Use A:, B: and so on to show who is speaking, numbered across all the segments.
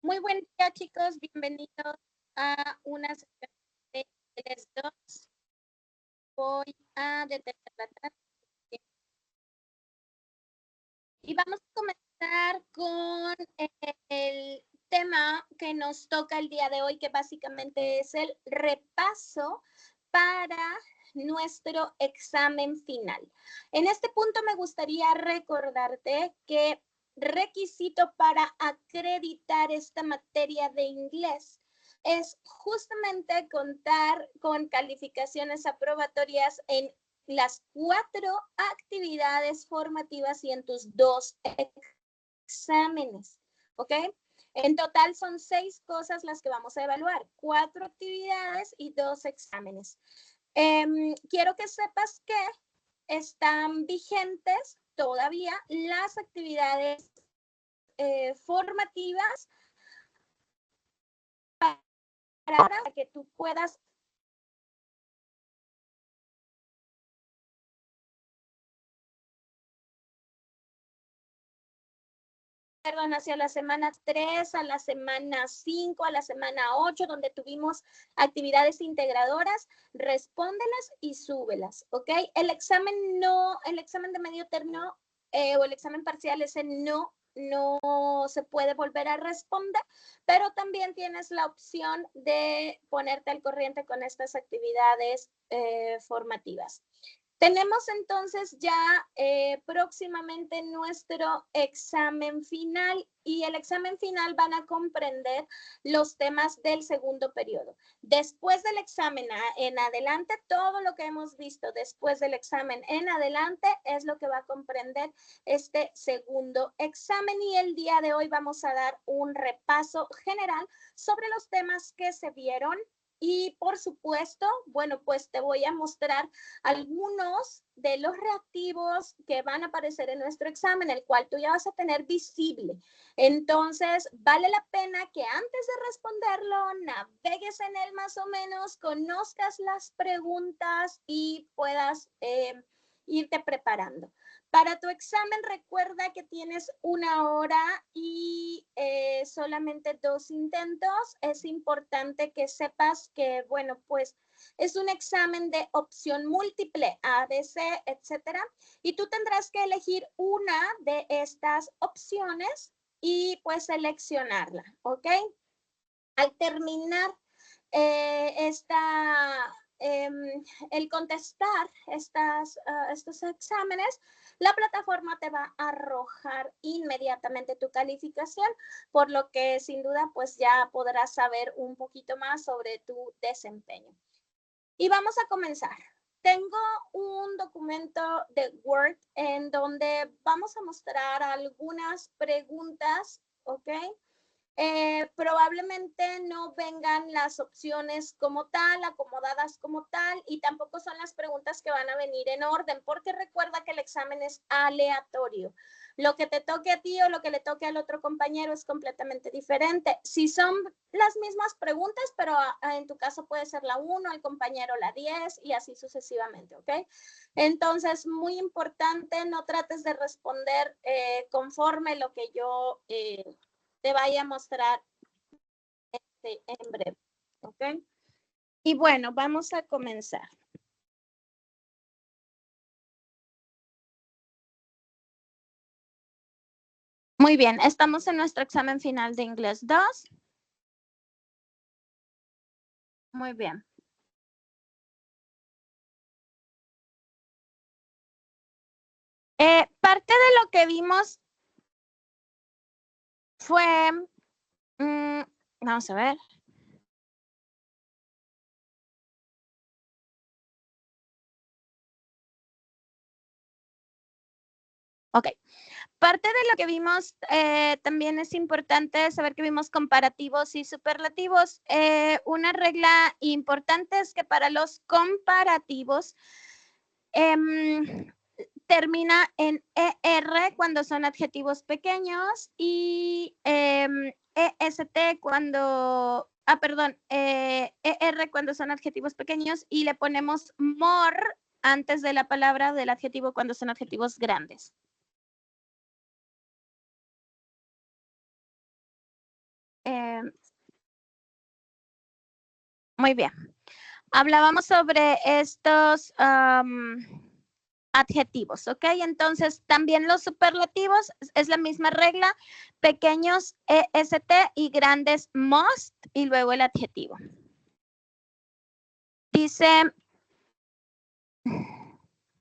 A: Muy buen día, chicos. Bienvenidos a una sesión de Inglés 2. Voy a detener la transmisión. Y vamos a comenzar con el tema que nos toca el día de hoy, que básicamente es el repaso para nuestro examen final. En este punto me gustaría recordarte que requisito para acreditar esta materia de inglés es justamente contar con calificaciones aprobatorias en las 4 actividades formativas y en tus 2 exámenes, ¿ok? En total son 6 cosas las que vamos a evaluar, 4 actividades y 2 exámenes. Quiero que sepas que están vigentes todavía las actividades formativas para que tú puedas hacia la semana 3, a la semana 5, a la semana 8, donde tuvimos actividades integradoras, respóndelas y súbelas, ¿ok? El examen de medio término o el examen parcial, ese no se puede volver a responder, pero también tienes la opción de ponerte al corriente con estas actividades formativas. Tenemos entonces ya próximamente nuestro examen final y el examen final van a comprender los temas del segundo periodo. Después del examen en adelante, todo lo que hemos visto después del examen en adelante es lo que va a comprender este segundo examen y el día de hoy vamos a dar un repaso general sobre los temas que se vieron. Y por supuesto, bueno, pues te voy a mostrar algunos de los reactivos que van a aparecer en nuestro examen, el cual tú ya vas a tener visible. Entonces, vale la pena que antes de responderlo, navegues en él más o menos, conozcas las preguntas y puedas irte preparando. Para tu examen, recuerda que tienes 1 hora y solamente 2 intentos. Es importante que sepas que, bueno, pues es un examen de opción múltiple, A, B, C, etcétera. Y tú tendrás que elegir una de estas opciones y pues seleccionarla, ¿ok? Al terminar el contestar estos exámenes, la plataforma te va a arrojar inmediatamente tu calificación, por lo que sin duda pues ya podrás saber un poquito más sobre tu desempeño. Y vamos a comenzar. Tengo un documento de Word en donde vamos a mostrar algunas preguntas, ¿ok? Probablemente no vengan las opciones como tal, acomodadas como tal, y tampoco son las preguntas que van a venir en orden, porque recuerda que el examen es aleatorio. Lo que te toque a ti o lo que le toque al otro compañero es completamente diferente. Si son las mismas preguntas, pero en tu caso puede ser la 1, el compañero la 10 y así sucesivamente, ¿ok? Entonces, muy importante, no trates de responder conforme lo que yo te vaya a mostrar en breve, ¿ok? Y bueno, vamos a comenzar. Muy bien, estamos en nuestro examen final de inglés 2. Muy bien. Parte de lo que vimos fue, vamos a ver. Ok. Parte de lo que vimos también es importante saber que vimos comparativos y superlativos. Una regla importante es que para los comparativos termina en ER cuando son adjetivos pequeños y EST cuando, ER cuando son adjetivos pequeños y le ponemos more antes de la palabra del adjetivo cuando son adjetivos grandes. Muy bien. Hablábamos sobre estos adjetivos, ¿ok? Entonces, también los superlativos es la misma regla, pequeños EST y grandes must y luego el adjetivo. Dice,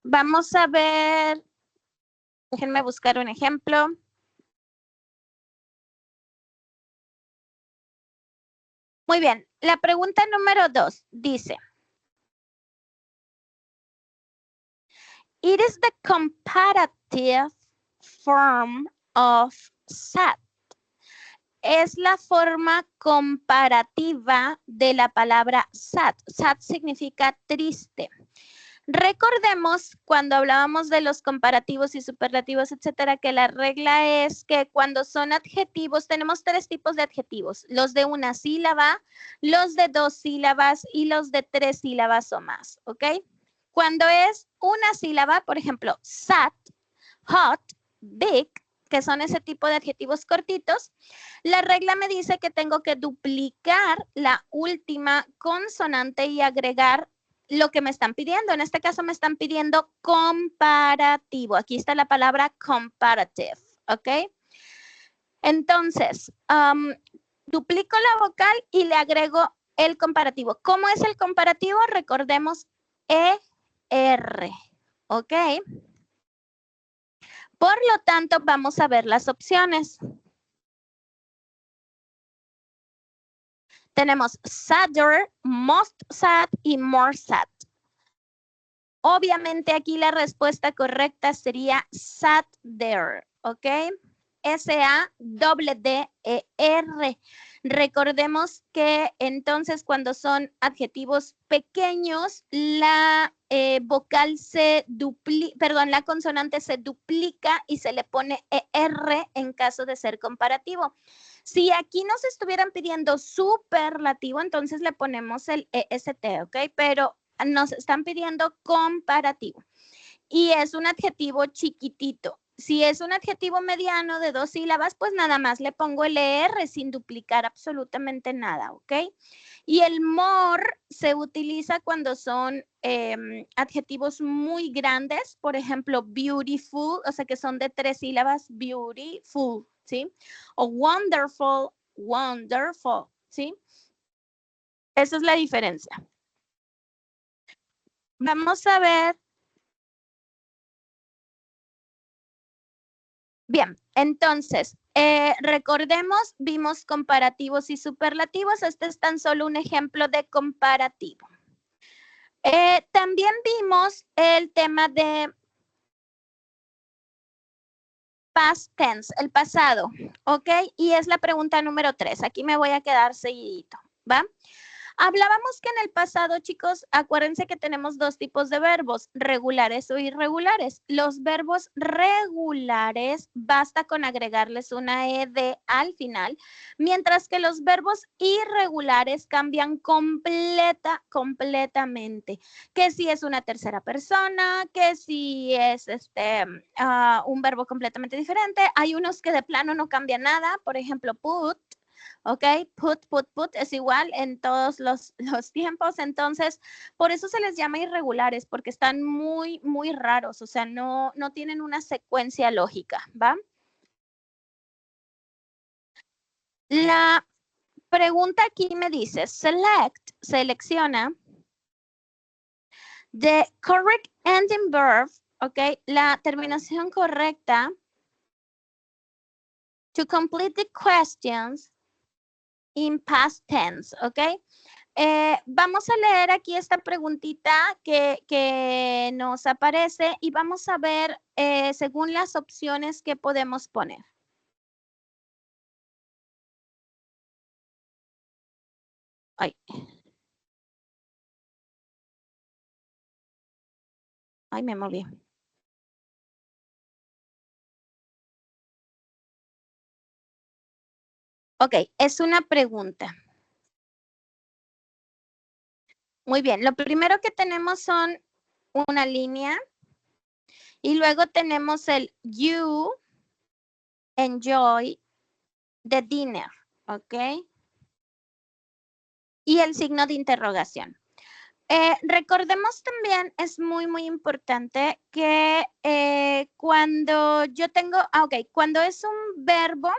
A: vamos a ver, déjenme buscar un ejemplo. Muy bien, la pregunta número 2 dice, it is the comparative form of sad. Es la forma comparativa de la palabra sad. Sad significa triste. Recordemos cuando hablábamos de los comparativos y superlativos, etcétera, que la regla es que cuando son adjetivos, tenemos 3 tipos de adjetivos, los de una sílaba, los de 2 sílabas y los de 3 sílabas o más, ¿ok? Cuando es una sílaba, por ejemplo, sad, hot, big, que son ese tipo de adjetivos cortitos, la regla me dice que tengo que duplicar la última consonante y agregar lo que me están pidiendo. En este caso me están pidiendo comparativo. Aquí está la palabra comparative, ¿ok? Entonces, duplico la vocal y le agrego el comparativo. ¿Cómo es el comparativo? Recordemos ER, ¿ok? Por lo tanto, vamos a ver las opciones. Tenemos sadder, most sad y more sad. Obviamente aquí la respuesta correcta sería sadder, ¿ok? S-A-D-D-E-R. Recordemos que entonces cuando son adjetivos pequeños, la vocal se duplica, perdón, la consonante se duplica y se le pone ER en caso de ser comparativo. Si aquí nos estuvieran pidiendo superlativo, entonces le ponemos el EST, ¿ok? Pero nos están pidiendo comparativo. Y es un adjetivo chiquitito. Si es un adjetivo mediano de 2 sílabas, pues nada más le pongo el ER sin duplicar absolutamente nada, ¿ok? Y el more se utiliza cuando son adjetivos muy grandes, por ejemplo, beautiful, o sea que son de 3 sílabas, beautiful, ¿sí? O wonderful, wonderful, ¿sí? Esa es la diferencia. Vamos a ver. Bien, entonces, recordemos, vimos comparativos y superlativos. Este es tan solo un ejemplo de comparativo. También vimos el tema de past tense, el pasado, ¿ok? Y es la pregunta número 3. Aquí me voy a quedar seguidito, ¿va? Hablábamos que en el pasado, chicos, acuérdense que tenemos 2 tipos de verbos, regulares o irregulares. Los verbos regulares basta con agregarles una ed al final, mientras que los verbos irregulares cambian completamente. Que si es una tercera persona, que si es un verbo completamente diferente. Hay unos que de plano no cambian nada, por ejemplo, put. ¿Ok? Put es igual en todos los tiempos. Entonces, por eso se les llama irregulares, porque están muy raros. O sea, no tienen una secuencia lógica, ¿va? La pregunta aquí me dice, selecciona the correct ending verb, ¿ok? La terminación correcta to complete the questions in past tense, ¿ok? Vamos a leer aquí esta preguntita que nos aparece y vamos a ver según las opciones que podemos poner. Ay. Ay, me moví. Ok, es una pregunta. Muy bien, lo primero que tenemos son una línea y luego tenemos el you enjoy the dinner, ¿ok? y el signo de interrogación. Recordemos también, es muy, muy importante que cuando yo tengo, cuando es un verbo,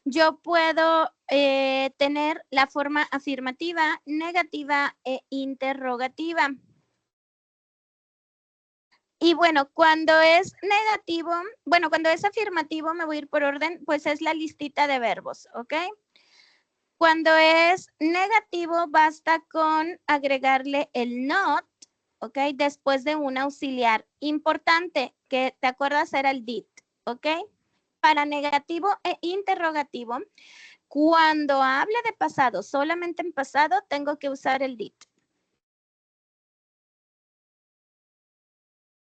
A: yo puedo tener la forma afirmativa, negativa e interrogativa. Y bueno, cuando es negativo, cuando es afirmativo, me voy a ir por orden, pues es la listita de verbos, ¿ok? Cuando es negativo, basta con agregarle el not, ¿ok? Después de un auxiliar importante, que te acuerdas era el did, ¿ok? Para negativo e interrogativo, cuando hable de pasado, solamente en pasado, tengo que usar el did.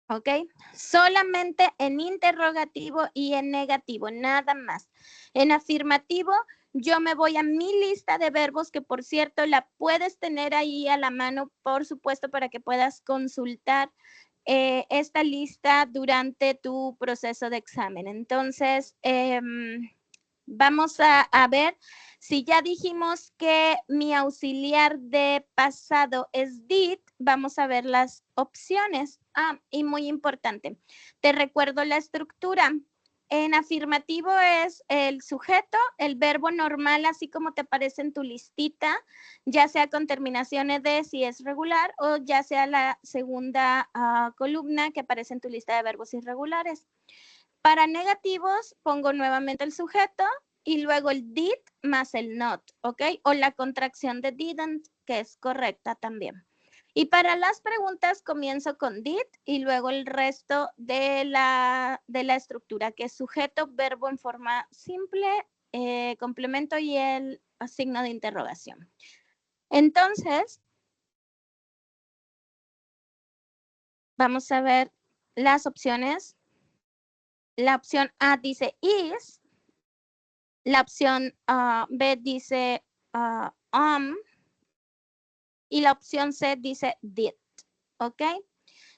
A: ¿Ok? Solamente en interrogativo y en negativo, nada más. En afirmativo, yo me voy a mi lista de verbos, que por cierto la puedes tener ahí a la mano, por supuesto, para que puedas consultar esta lista durante tu proceso de examen. Entonces, vamos a ver si ya dijimos que mi auxiliar de pasado es did, vamos a ver las opciones. Y muy importante, te recuerdo la estructura. En afirmativo es el sujeto, el verbo normal, así como te aparece en tu listita, ya sea con terminaciones de si es regular o ya sea la segunda columna que aparece en tu lista de verbos irregulares. Para negativos, pongo nuevamente el sujeto y luego el did más el not, ¿ok? O la contracción de didn't, que es correcta también. Y para las preguntas comienzo con did y luego el resto de la estructura, que es sujeto, verbo en forma simple, complemento y el signo de interrogación. Entonces, vamos a ver las opciones. La opción A dice is. La opción B dice y la opción C dice did, ¿ok?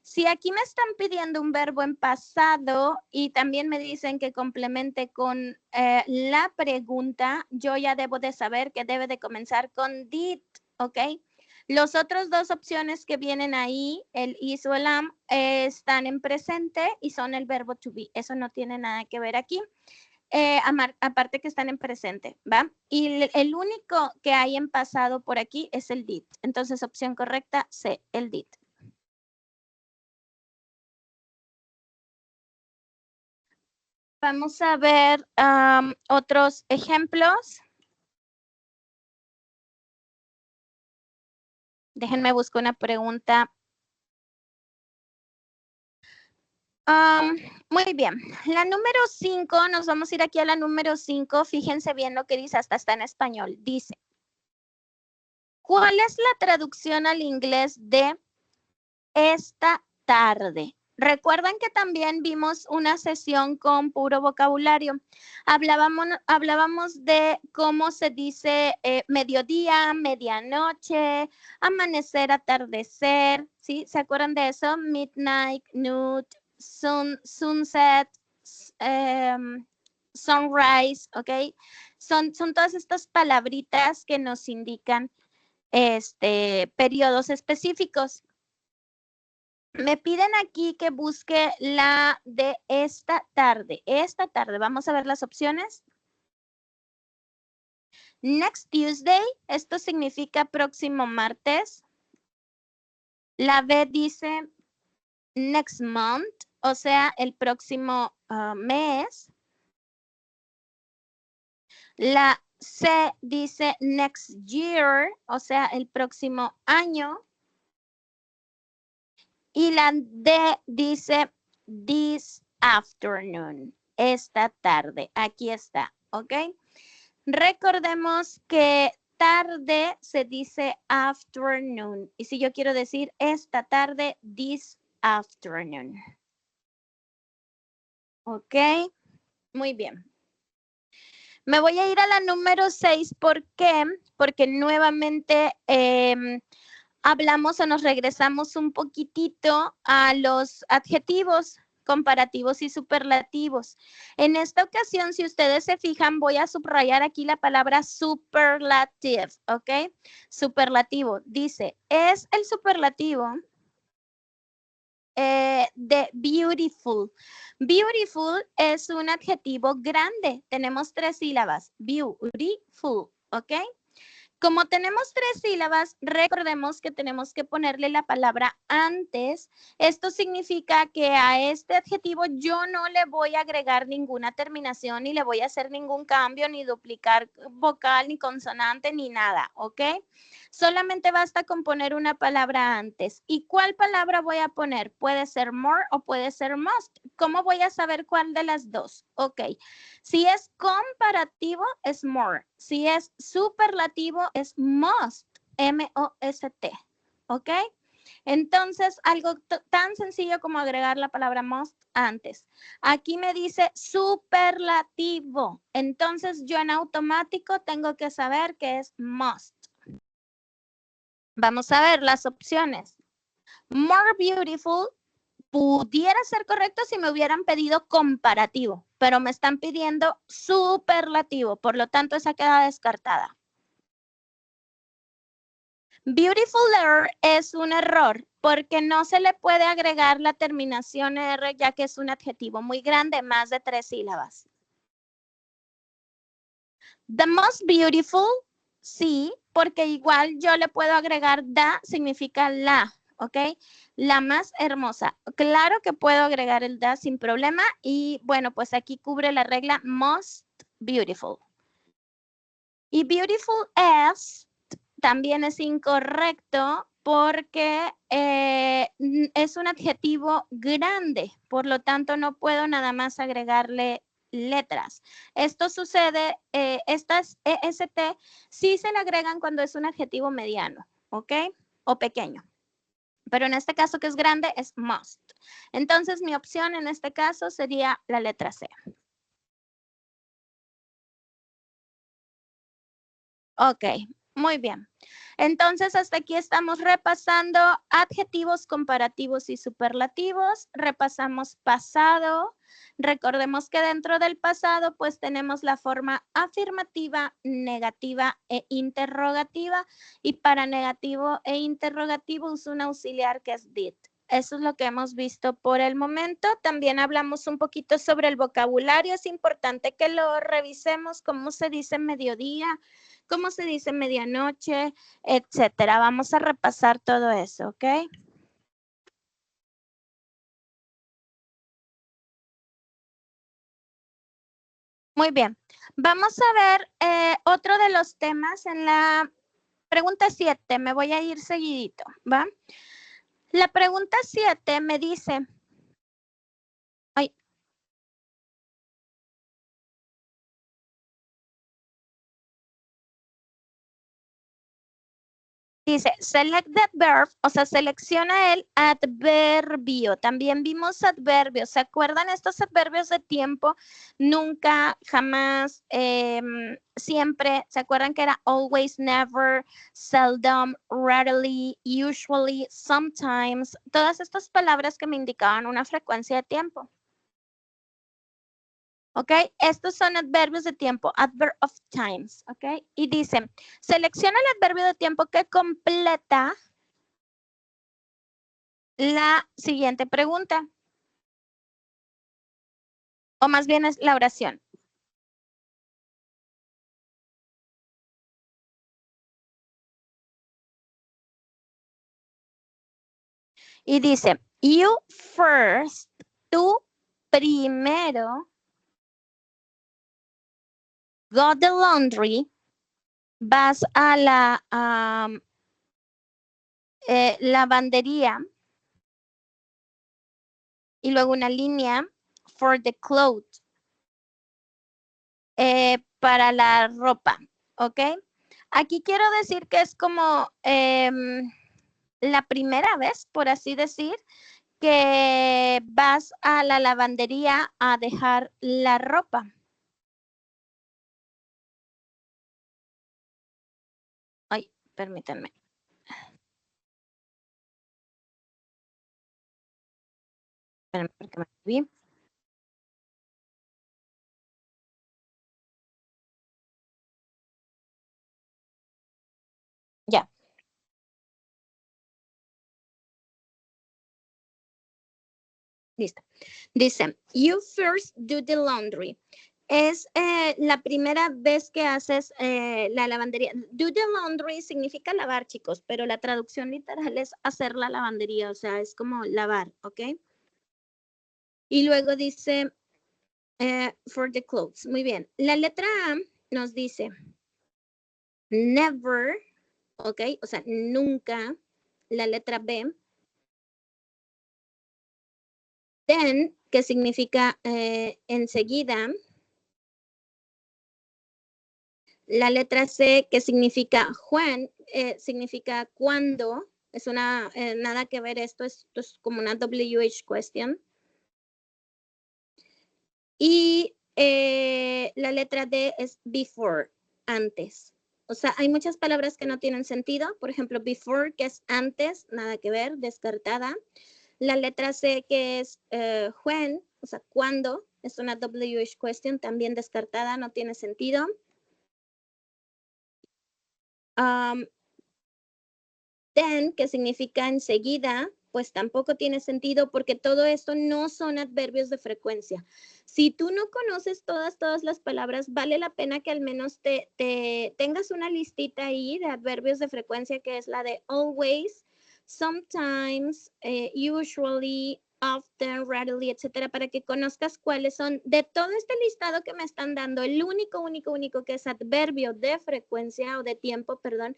A: Si aquí me están pidiendo un verbo en pasado y también me dicen que complemente con la pregunta, yo ya debo de saber que debe de comenzar con did, ¿ok? Los otros dos opciones que vienen ahí, el is o el am, están en presente y son el verbo to be. Eso no tiene nada que ver aquí. Aparte que están en presente, ¿va? Y el único que hay en pasado por aquí es el did. Entonces, opción correcta, C, el did. Vamos a ver otros ejemplos. Déjenme buscar una pregunta. Muy bien. La número 5, nos vamos a ir aquí a la número 5. Fíjense bien lo que dice, hasta está en español. Dice, ¿cuál es la traducción al inglés de esta tarde? Recuerdan que también vimos una sesión con puro vocabulario. Hablábamos de cómo se dice mediodía, medianoche, amanecer, atardecer, ¿sí? ¿Se acuerdan de eso? Midnight, nude, sunset, sunrise, ¿ok? Son todas estas palabritas que nos indican periodos específicos. Me piden aquí que busque la de esta tarde. Esta tarde, vamos a ver las opciones. Next Tuesday, esto significa próximo martes. La B dice next month, o sea, el próximo mes. La C dice next year, o sea, el próximo año. Y la D dice this afternoon, esta tarde. Aquí está, ¿ok? Recordemos que tarde se dice afternoon. Y si yo quiero decir esta tarde, this afternoon. ¿Ok? Muy bien. Me voy a ir a la número 6. ¿Por qué? Porque nuevamente hablamos o nos regresamos un poquitito a los adjetivos. comparativos y superlativos. En esta ocasión, si ustedes se fijan, voy a subrayar aquí la palabra superlative, ¿ok? Superlativo. Dice, es el superlativo de beautiful. Beautiful es un adjetivo grande. Tenemos 3 sílabas. Beautiful, ¿ok? Como tenemos 3 sílabas, recordemos que tenemos que ponerle la palabra antes. Esto significa que a este adjetivo yo no le voy a agregar ninguna terminación, ni le voy a hacer ningún cambio, ni duplicar vocal, ni consonante, ni nada, ¿ok? Solamente basta con poner una palabra antes. ¿Y cuál palabra voy a poner? Puede ser more o puede ser must. ¿Cómo voy a saber cuál de las dos? Ok. Si es comparativo, es more. Si es superlativo, es must. M-O-S-T. ¿Ok? Entonces, algo tan sencillo como agregar la palabra must antes. Aquí me dice superlativo. Entonces, yo en automático tengo que saber que es must. Vamos a ver las opciones. More beautiful pudiera ser correcto si me hubieran pedido comparativo, pero me están pidiendo superlativo, por lo tanto esa queda descartada. Beautifuler es un error porque no se le puede agregar la terminación R ya que es un adjetivo muy grande, más de 3 sílabas. The most beautiful, sí, porque igual yo le puedo agregar the, significa la, ¿ok? La más hermosa. Claro que puedo agregar el the sin problema y bueno, pues aquí cubre la regla most beautiful. Y beautiful as también es incorrecto porque es un adjetivo grande, por lo tanto no puedo nada más agregarle letras. Esto sucede, estas EST sí se le agregan cuando es un adjetivo mediano, ¿ok? O pequeño. Pero en este caso que es grande es must. Entonces mi opción en este caso sería la letra C. Ok, muy bien. Entonces, hasta aquí estamos repasando adjetivos comparativos y superlativos. Repasamos pasado. Recordemos que dentro del pasado, pues tenemos la forma afirmativa, negativa e interrogativa. Y para negativo e interrogativo uso un auxiliar que es did. Eso es lo que hemos visto por el momento. También hablamos un poquito sobre el vocabulario. Es importante que lo revisemos, cómo se dice mediodía, cómo se dice medianoche, etcétera. Vamos a repasar todo eso, ¿ok? Muy bien. Vamos a ver otro de los temas en la pregunta 7. Me voy a ir seguidito, ¿va? La pregunta 7 me dice, ay, dice, select that verb, o sea, selecciona el adverbio. También vimos adverbios. ¿Se acuerdan estos adverbios de tiempo? Nunca, jamás, siempre. ¿Se acuerdan que era always, never, seldom, rarely, usually, sometimes? Todas estas palabras que me indicaban una frecuencia de tiempo. ¿Ok? Estos son adverbios de tiempo, adverb of times, ¿ok? Y dice, selecciona el adverbio de tiempo que completa la siguiente pregunta. O más bien es la oración. Y dice, you first, tú primero, got the laundry, vas a la lavandería y luego una línea for the clothes, para la ropa, ¿ok? Aquí quiero decir que es como la primera vez, por así decir, que vas a la lavandería a dejar la ropa. Ay, permítanme. Espérame, porque me vi. Ya. Listo. Dice, you first do the laundry. Es la primera vez que haces la lavandería. Do the laundry significa lavar, chicos, pero la traducción literal es hacer la lavandería, o sea, es como lavar, ¿ok? Y luego dice, for the clothes. Muy bien. La letra A nos dice, never, ¿ok? O sea, nunca. La letra B, then, que significa enseguida. La letra C, que significa when, significa cuando. Es una, nada que ver esto es como una WH question. Y la letra D es before, antes. O sea, hay muchas palabras que no tienen sentido. Por ejemplo, before, que es antes, nada que ver, descartada. La letra C, que es when, o sea, cuando, es una WH question, también descartada, no tiene sentido. Then, que significa enseguida, pues tampoco tiene sentido porque todo esto no son adverbios de frecuencia. Si tú no conoces todas las palabras, vale la pena que al menos te tengas una listita ahí de adverbios de frecuencia que es la de always, sometimes, usually, often, rarely, etcétera, para que conozcas cuáles son de todo este listado que me están dando. El único que es adverbio de frecuencia o de tiempo, perdón,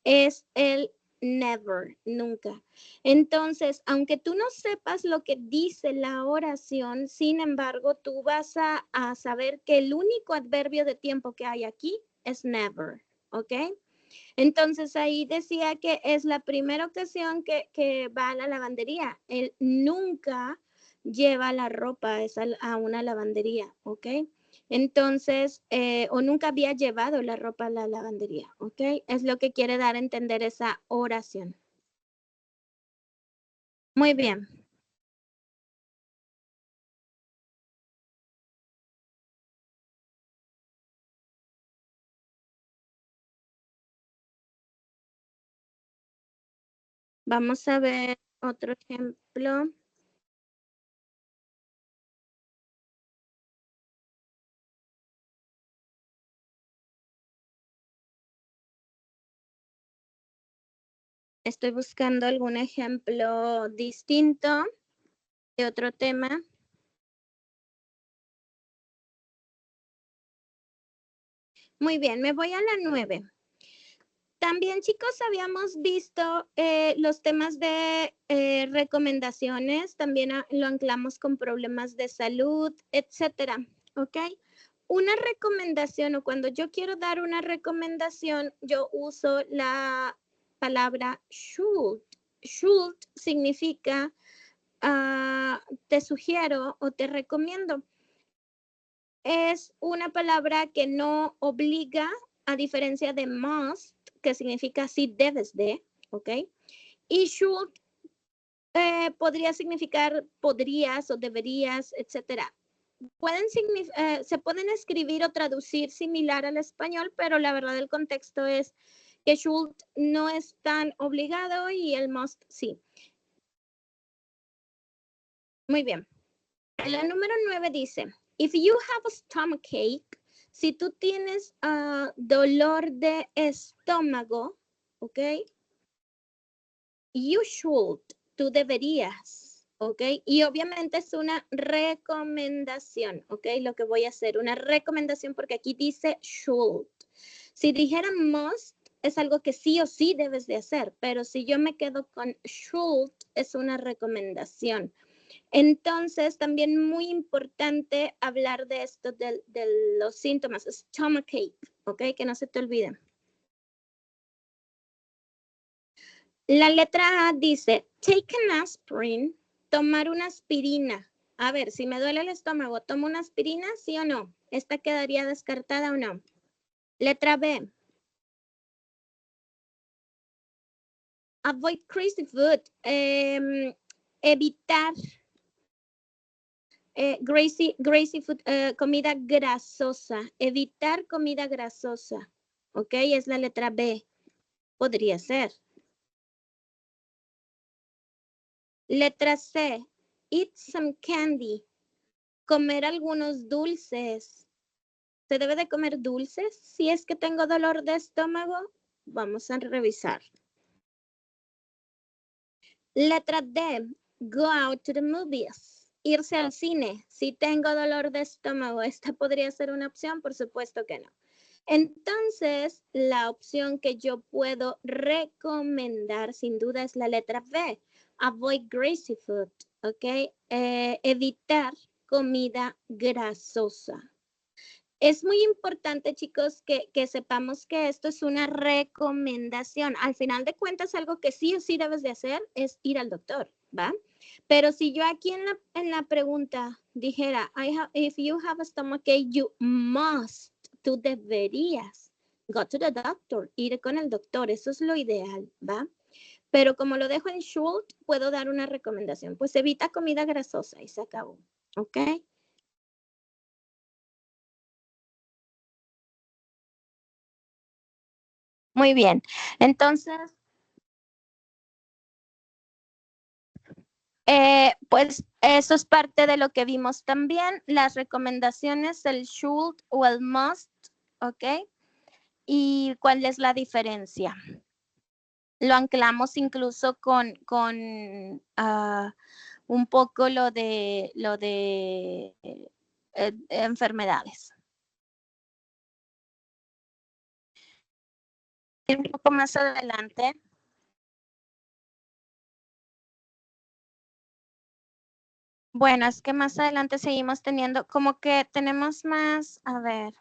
A: es el never, nunca. Entonces, aunque tú no sepas lo que dice la oración, sin embargo, tú vas a saber que el único adverbio de tiempo que hay aquí es never, ¿ok? Entonces, ahí decía que es la primera ocasión que va a la lavandería. Él nunca lleva la ropa a una lavandería, ¿ok? Entonces, o nunca había llevado la ropa a la lavandería, ¿ok? Es lo que quiere dar a entender esa oración. Muy bien. Vamos a ver otro ejemplo. Estoy buscando algún ejemplo distinto de otro tema. Muy bien, me voy a la 9. También, chicos, habíamos visto los temas de recomendaciones, también lo anclamos con problemas de salud, etcétera, ¿ok? Una recomendación o cuando yo quiero dar una recomendación, yo uso la palabra should. Should significa te sugiero o te recomiendo. Es una palabra que no obliga, a diferencia de must, que significa sí debes de, ¿ok? Y should podría significar podrías o deberías, etcétera. Se pueden escribir o traducir similar al español, pero la verdad el contexto es que should no es tan obligado y el must sí. Muy bien. La número 9 dice, if you have a stomachache, si tú tienes dolor de estómago, ¿ok? You should, tú deberías, ¿ok? Y obviamente es una recomendación, ¿ok? Lo que voy a hacer, una recomendación porque aquí dice should. Si dijera must, es algo que sí o sí debes de hacer, pero si yo me quedo con should, es una recomendación. Entonces, también muy importante hablar de esto, de los síntomas, stomachache, ¿ok? Que no se te olviden. La letra A dice, take an aspirin, tomar una aspirina. A ver, si me duele el estómago, ¿tomo una aspirina, sí o no? ¿Esta quedaría descartada o no? Letra B. Avoid crazy food. Evitar Gracie food, comida grasosa. Evitar comida grasosa. ¿Ok? Es la letra B. Podría ser. Letra C. Eat some candy. Comer algunos dulces. ¿Se debe de comer dulces si es que tengo dolor de estómago? Vamos a revisar. Letra D. Go out to the movies. Irse al cine. Si tengo dolor de estómago, ¿esta podría ser una opción? Por supuesto que no. Entonces, la opción que yo puedo recomendar sin duda es la letra B. Avoid greasy food, ¿ok? Evitar comida grasosa. Es muy importante, chicos, que sepamos que esto es una recomendación. Al final de cuentas, algo que sí o sí debes de hacer es ir al doctor, ¿va? Pero si yo aquí en la pregunta dijera, if you have a stomachache, you must, tú deberías go to the doctor, ir con el doctor, eso es lo ideal, ¿va? Pero como lo dejo en should, puedo dar una recomendación, pues evita comida grasosa y se acabó, ¿ok? Muy bien, entonces, pues eso es parte de lo que vimos también, las recomendaciones, el should o el must, ¿ok? ¿Y cuál es la diferencia? Lo anclamos incluso con un poco lo de enfermedades. Un poco más adelante. Bueno, es que más adelante seguimos teniendo, como que tenemos más, a ver,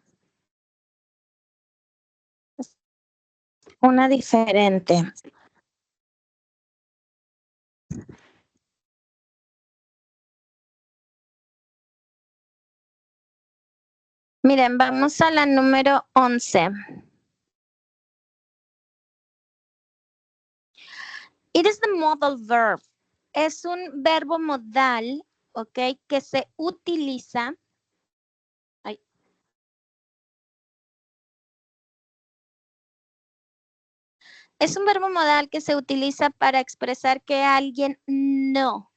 A: una diferente. Miren, vamos a la número 11. It is the modal verb. Es un verbo modal, ¿ok? Que se utiliza. Ay. Es un verbo modal que se utiliza para expresar que alguien no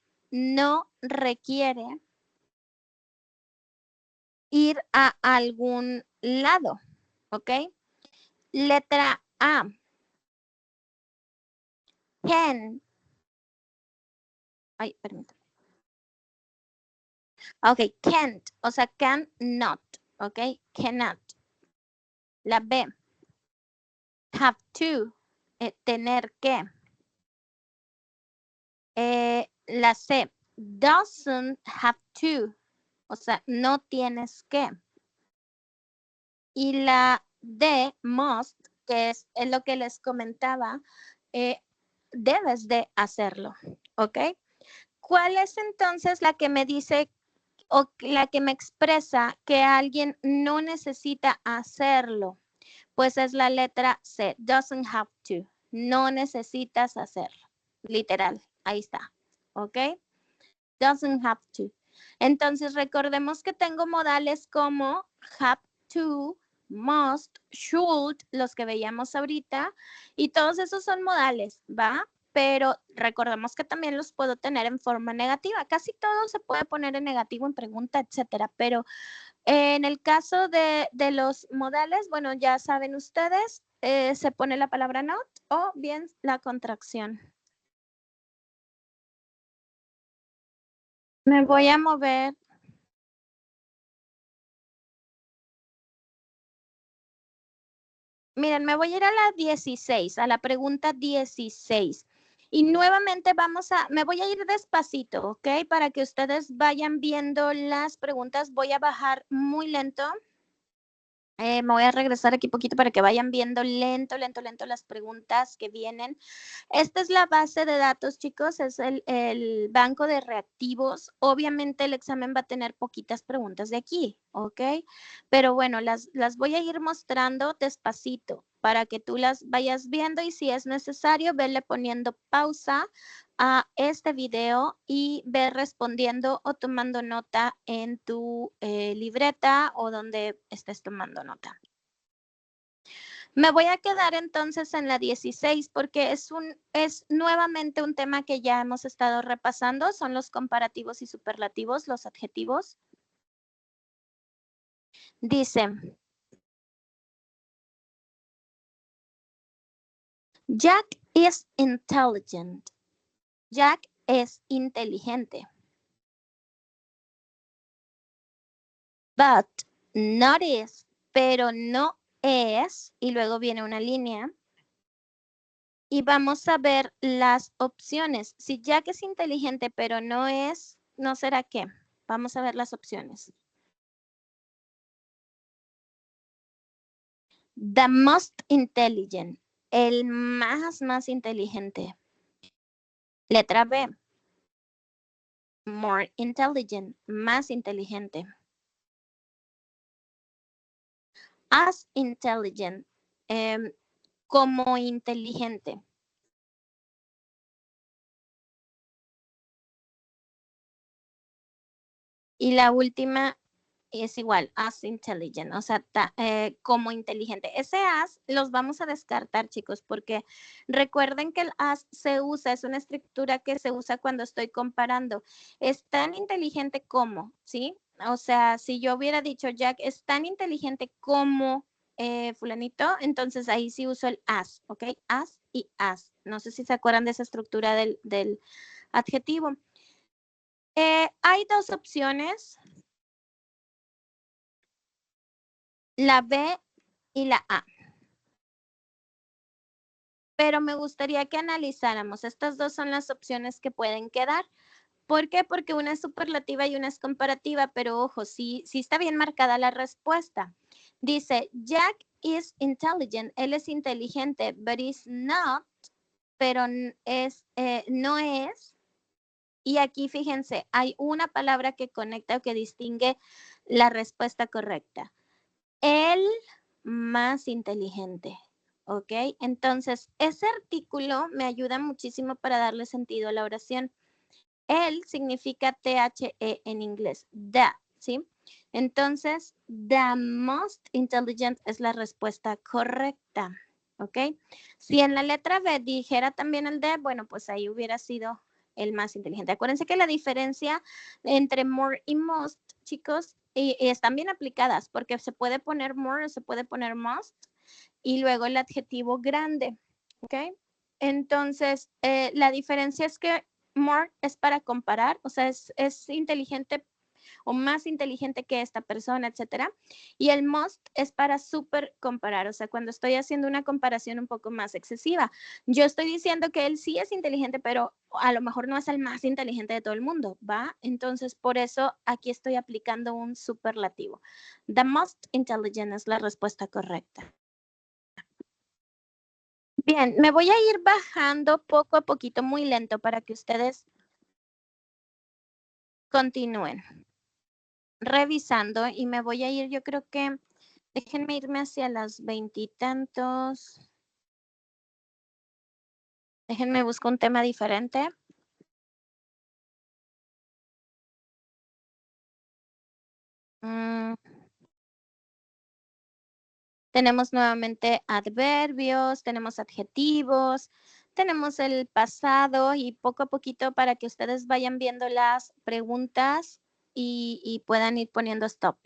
A: requiere ir a algún lado, ¿ok? Letra A. Can. Ay, permítame. Ok, can't, o sea, can not, ok, cannot. La B. Have to, tener que. La C. Doesn't have to, o sea, no tienes que. Y la D, must, que es lo que les comentaba, debes de hacerlo, ¿ok? ¿Cuál es entonces la que me dice o la que me expresa que alguien no necesita hacerlo? Pues es la letra C, doesn't have to, no necesitas hacerlo, literal, ahí está, ¿ok? Doesn't have to. Entonces recordemos que tengo modales como have to, must, should, los que veíamos ahorita, y todos esos son modales, ¿va? Pero recordemos que también los puedo tener en forma negativa. Casi todo se puede poner en negativo, en pregunta, etcétera. Pero en el caso de los modales, bueno, ya saben ustedes, se pone la palabra not o bien la contracción. Me voy a mover. Miren, me voy a ir a la 16, a la pregunta 16. Y nuevamente me voy a ir despacito, ¿ok? Para que ustedes vayan viendo las preguntas. Voy a bajar muy lento. Me voy a regresar aquí poquito para que vayan viendo lento las preguntas que vienen. Esta es la base de datos, chicos, es el banco de reactivos. Obviamente el examen va a tener poquitas preguntas de aquí, ¿ok? Pero bueno, las voy a ir mostrando despacito. para que tú las vayas viendo y si es necesario, verle poniendo pausa a este video y ver respondiendo o tomando nota en tu libreta o donde estés tomando nota. Me voy a quedar entonces en la 16 porque es nuevamente un tema que ya hemos estado repasando, son los comparativos y superlativos, los adjetivos. Dice, Jack is intelligent. Jack es inteligente. But not is, pero no es, y luego viene una línea. Y vamos a ver las opciones. Si Jack es inteligente, pero no es, ¿no será qué? Vamos a ver las opciones. The most intelligent, el más inteligente. Letra B. More intelligent, más inteligente. As intelligent, como inteligente. Y la última es igual, as intelligent, o sea, como inteligente. Ese as los vamos a descartar, chicos, porque recuerden que el as se usa, es una estructura que se usa cuando estoy comparando. Es tan inteligente como, ¿sí? O sea, si yo hubiera dicho Jack es tan inteligente como fulanito, entonces ahí sí uso el as, ¿ok? As y as. No sé si se acuerdan de esa estructura del adjetivo. Hay dos opciones. La B y la A. Pero me gustaría que analizáramos. Estas dos son las opciones que pueden quedar. ¿Por qué? Porque una es superlativa y una es comparativa, pero ojo, sí está bien marcada la respuesta. Dice, Jack is intelligent. Él es inteligente, but is not, pero no es. Y aquí fíjense, hay una palabra que conecta o que distingue la respuesta correcta. El más inteligente, ¿ok? Entonces, ese artículo me ayuda muchísimo para darle sentido a la oración. El significa THE en inglés, the, ¿sí? Entonces, the most intelligent es la respuesta correcta, ¿ok? Si en la letra B dijera también el de, bueno, pues ahí hubiera sido el más inteligente. Acuérdense que la diferencia entre more y most, chicos, y están bien aplicadas porque se puede poner more o se puede poner most y luego el adjetivo grande, ¿ok? Entonces, la diferencia es que more es para comparar, o sea, es inteligente o más inteligente que esta persona, etcétera. Y el most es para súper comparar, o sea, cuando estoy haciendo una comparación un poco más excesiva. Yo estoy diciendo que él sí es inteligente, pero a lo mejor no es el más inteligente de todo el mundo, ¿va? Entonces, por eso aquí estoy aplicando un superlativo. The most intelligent es la respuesta correcta. Bien, me voy a ir bajando poco a poquito, muy lento, para que ustedes continúen revisando y me voy a ir, yo creo que, déjenme irme hacia las 20 y tantos. Déjenme buscar un tema diferente. Tenemos nuevamente adverbios, tenemos adjetivos, tenemos el pasado y poco a poquito para que ustedes vayan viendo las preguntas y puedan ir poniendo stop.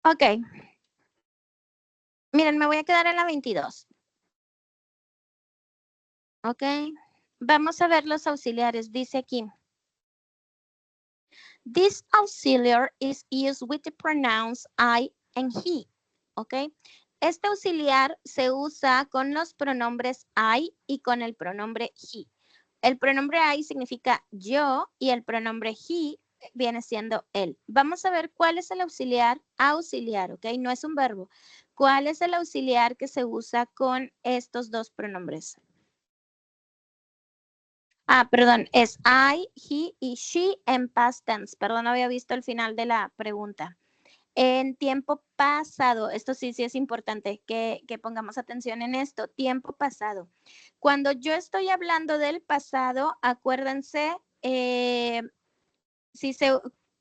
A: Ok. Miren, me voy a quedar en la 22. Ok. Vamos a ver los auxiliares. Dice aquí. This auxiliar is used with the pronouns I and he. Ok. Este auxiliar se usa con los pronombres I y con el pronombre he. El pronombre I significa yo y el pronombre he viene siendo él. Vamos a ver cuál es el auxiliar, ¿ok? No es un verbo. ¿Cuál es el auxiliar que se usa con estos dos pronombres? Perdón, es I, he y she en past tense. Perdón, no había visto el final de la pregunta. En tiempo pasado, esto sí es importante que pongamos atención en esto, tiempo pasado. Cuando yo estoy hablando del pasado, acuérdense,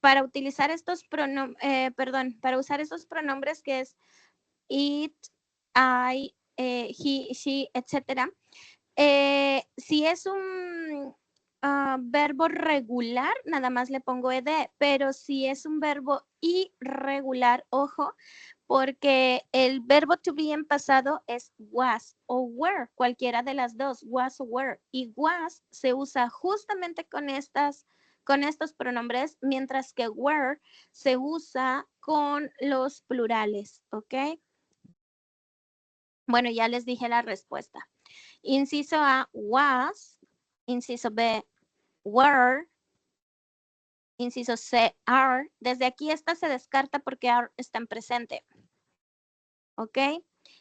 A: para utilizar estos para usar estos pronombres que es it, I, he, she, etcétera, si es un verbo regular, nada más le pongo ed, pero si es un verbo irregular, ojo, porque el verbo to be en pasado es was o were, cualquiera de las dos, was o were, y was se usa justamente con estos pronombres, mientras que were se usa con los plurales, ¿ok? Bueno, ya les dije la respuesta. Inciso A, was. Inciso B, were. Inciso C, are. Desde aquí esta se descarta porque are está en presente. ¿Ok?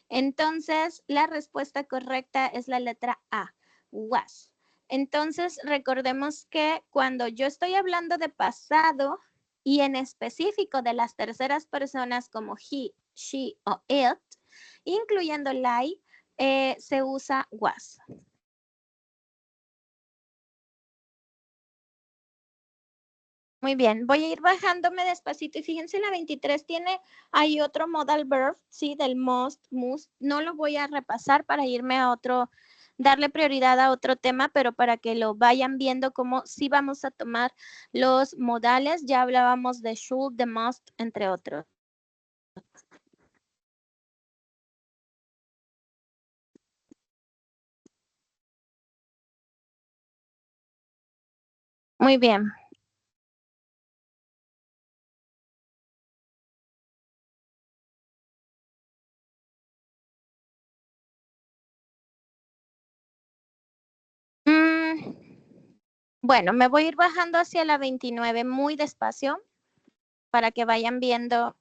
A: Entonces, la respuesta correcta es la letra A, was. Entonces, recordemos que cuando yo estoy hablando de pasado y en específico de las terceras personas como he, she o it, incluyendo I, se usa was. Muy bien, voy a ir bajándome despacito y fíjense la 23 hay otro modal verb, sí, del must. No lo voy a repasar para irme a otro, darle prioridad a otro tema, pero para que lo vayan viendo como sí vamos a tomar los modales. Ya hablábamos de should, de must, entre otros. Muy bien. Bueno, me voy a ir bajando hacia la 29 muy despacio para que vayan viendo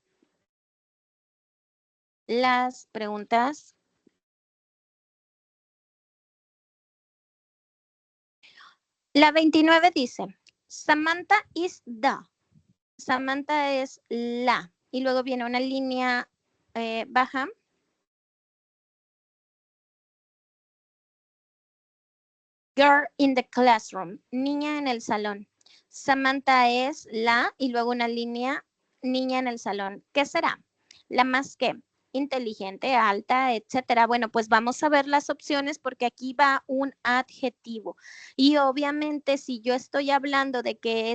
A: las preguntas. La 29 dice, Samantha is the. Samantha es la. Y luego viene una línea baja. Girl in the classroom. Niña en el salón. Samantha es la y luego una línea niña en el salón. ¿Qué será? La más que inteligente, alta, etcétera. Bueno, pues vamos a ver las opciones porque aquí va un adjetivo. Y obviamente si yo estoy hablando de que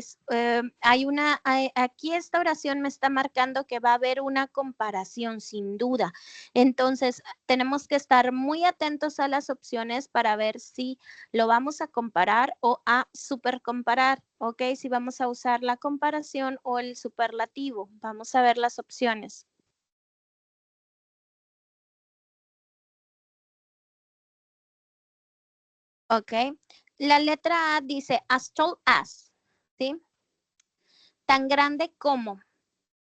A: aquí esta oración me está marcando que va a haber una comparación sin duda. Entonces, tenemos que estar muy atentos a las opciones para ver si lo vamos a comparar o a supercomparar, ¿ok? Si vamos a usar la comparación o el superlativo. Vamos a ver las opciones. ¿Ok? La letra A dice as tall as, ¿sí? Tan grande como.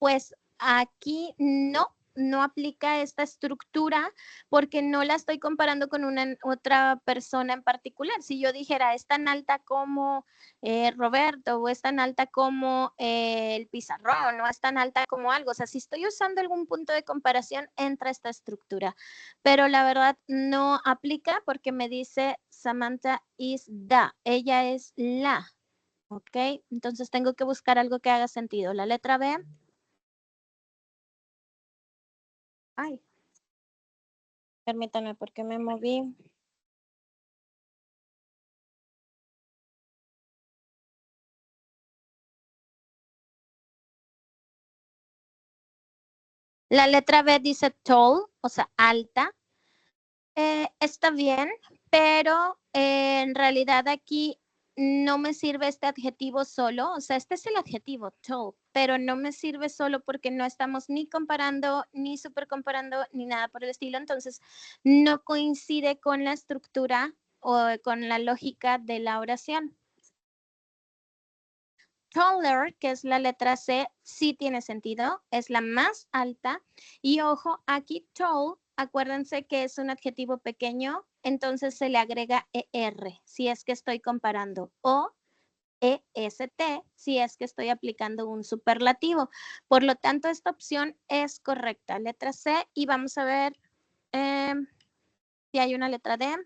A: Pues aquí no aplica esta estructura porque no la estoy comparando con otra persona en particular. Si yo dijera es tan alta como Roberto o es tan alta como el pizarrón o es tan alta como algo, o sea, si estoy usando algún punto de comparación, entra esta estructura. Pero la verdad no aplica porque me dice Samantha is the, ella es la. ¿Ok? Entonces tengo que buscar algo que haga sentido. La letra B. Ay, permítanme porque me moví. La letra B dice tall, o sea, alta. Está bien, pero en realidad aquí no me sirve este adjetivo solo, o sea, este es el adjetivo tall, pero no me sirve solo porque no estamos ni comparando, ni supercomparando, ni nada por el estilo, entonces no coincide con la estructura o con la lógica de la oración. Taller, que es la letra C, sí tiene sentido, es la más alta. Y ojo, aquí tall, acuérdense que es un adjetivo pequeño, entonces se le agrega ER, si es que estoy comparando, o EST, si es que estoy aplicando un superlativo. Por lo tanto, esta opción es correcta, letra C, y vamos a ver si hay una letra D.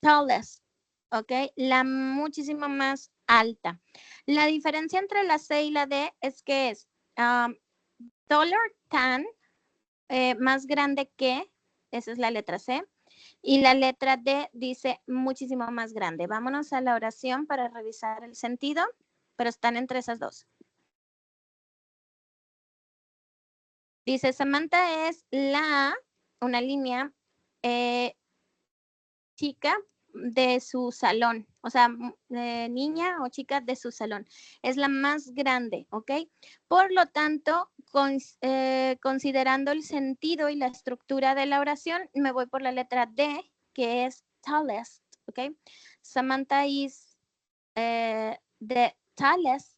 A: Tallest, ¿ok? La muchísimo más alta. La diferencia entre la C y la D es que es taller than, más grande que, esa es la letra C, y la letra D dice muchísimo más grande. Vámonos a la oración para revisar el sentido, pero están entre esas dos. Dice, Samantha es una línea, chica de su salón, o sea, niña o chica de su salón. Es la más grande, ¿ok? Por lo tanto, considerando el sentido y la estructura de la oración, me voy por la letra D, que es tallest, ¿ok? Samantha is the tallest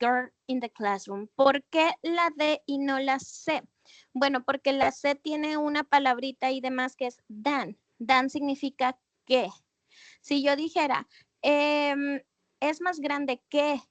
A: girl in the classroom. ¿Por qué la D y no la C? Bueno, porque la C tiene una palabrita y demás que es than. Than significa que. Si yo dijera, es más grande que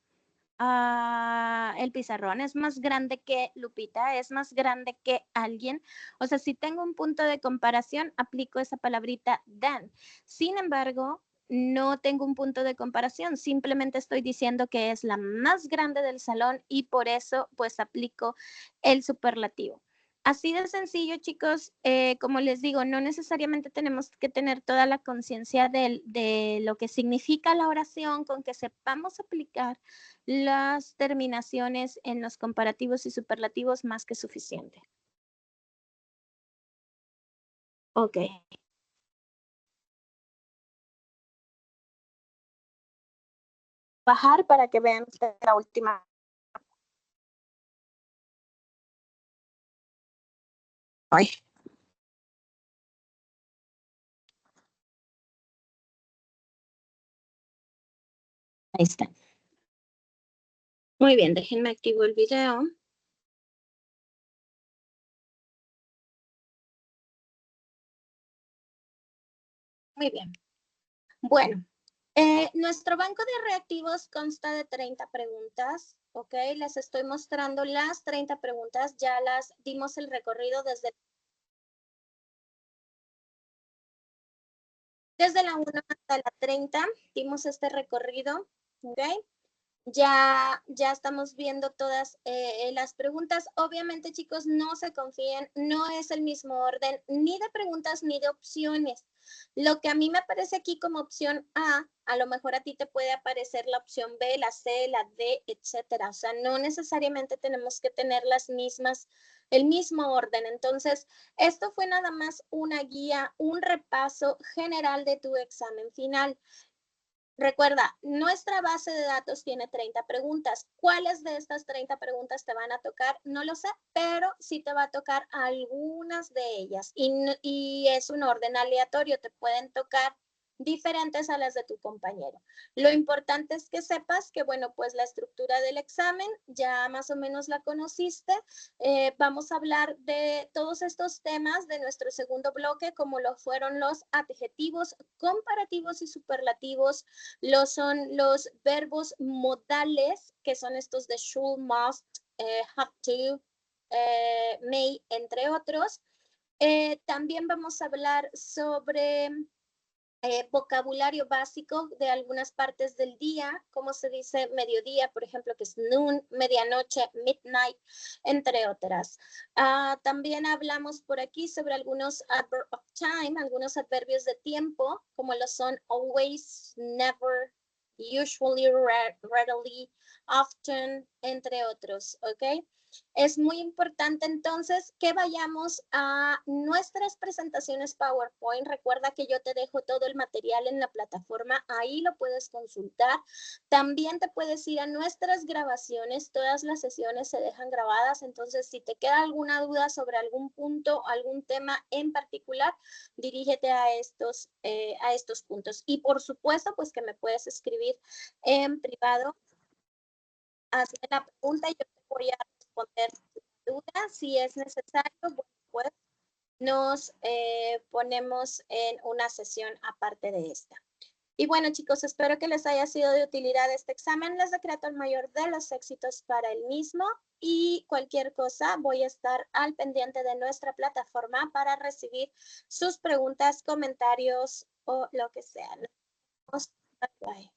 A: el pizarrón, es más grande que Lupita, es más grande que alguien. O sea, si tengo un punto de comparación, aplico esa palabrita than. Sin embargo, no tengo un punto de comparación, simplemente estoy diciendo que es la más grande del salón y por eso pues aplico el superlativo. Así de sencillo, chicos, como les digo, no necesariamente tenemos que tener toda la conciencia de lo que significa la oración, con que sepamos aplicar las terminaciones en los comparativos y superlativos más que suficiente. Ok. Bajar para que vean la última. Ay. Ahí está. Muy bien, déjenme activo el video. Muy bien. Bueno, nuestro banco de reactivos consta de 30 preguntas, ¿ok? Les estoy mostrando las 30 preguntas, ya las dimos el recorrido desde la 1 hasta la 30, dimos este recorrido, ¿ok? Ya estamos viendo todas las preguntas. Obviamente, chicos, no se confíen, no es el mismo orden ni de preguntas ni de opciones. Lo que a mí me aparece aquí como opción a lo mejor a ti te puede aparecer la opción B, la C, la D, etcétera. O sea, no necesariamente tenemos que tener las mismas, el mismo orden. Entonces, esto fue nada más una guía, un repaso general de tu examen final. Recuerda, nuestra base de datos tiene 30 preguntas. ¿Cuáles de estas 30 preguntas te van a tocar? No lo sé, pero sí te va a tocar algunas de ellas. Y es un orden aleatorio, te pueden tocar diferentes a las de tu compañero. Lo importante es que sepas que, bueno, pues la estructura del examen ya más o menos la conociste. Vamos a hablar de todos estos temas de nuestro segundo bloque, como lo fueron los adjetivos comparativos y superlativos, son los verbos modales, que son estos de should, must, have to, may, entre otros. También vamos a hablar sobre vocabulario básico de algunas partes del día, como se dice mediodía, por ejemplo, que es noon, medianoche, midnight, entre otras. También hablamos por aquí sobre algunos adverb of time, algunos adverbios de tiempo, como lo son always, never, usually, rarely, often, entre otros, ¿ok? Es muy importante entonces que vayamos a nuestras presentaciones PowerPoint. Recuerda que yo te dejo todo el material en la plataforma, ahí lo puedes consultar. También te puedes ir a nuestras grabaciones, todas las sesiones se dejan grabadas, entonces si te queda alguna duda sobre algún punto, algún tema en particular, dirígete a estos puntos. Y por supuesto, pues que me puedes escribir en privado, hazme la pregunta y yo te voy a responder dudas. Si es necesario, pues nos ponemos en una sesión aparte de esta. Y bueno, chicos, espero que les haya sido de utilidad este examen. Les decreto el mayor de los éxitos para el mismo y cualquier cosa voy a estar al pendiente de nuestra plataforma para recibir sus preguntas, comentarios o lo que sea. Nos vemos. Bye.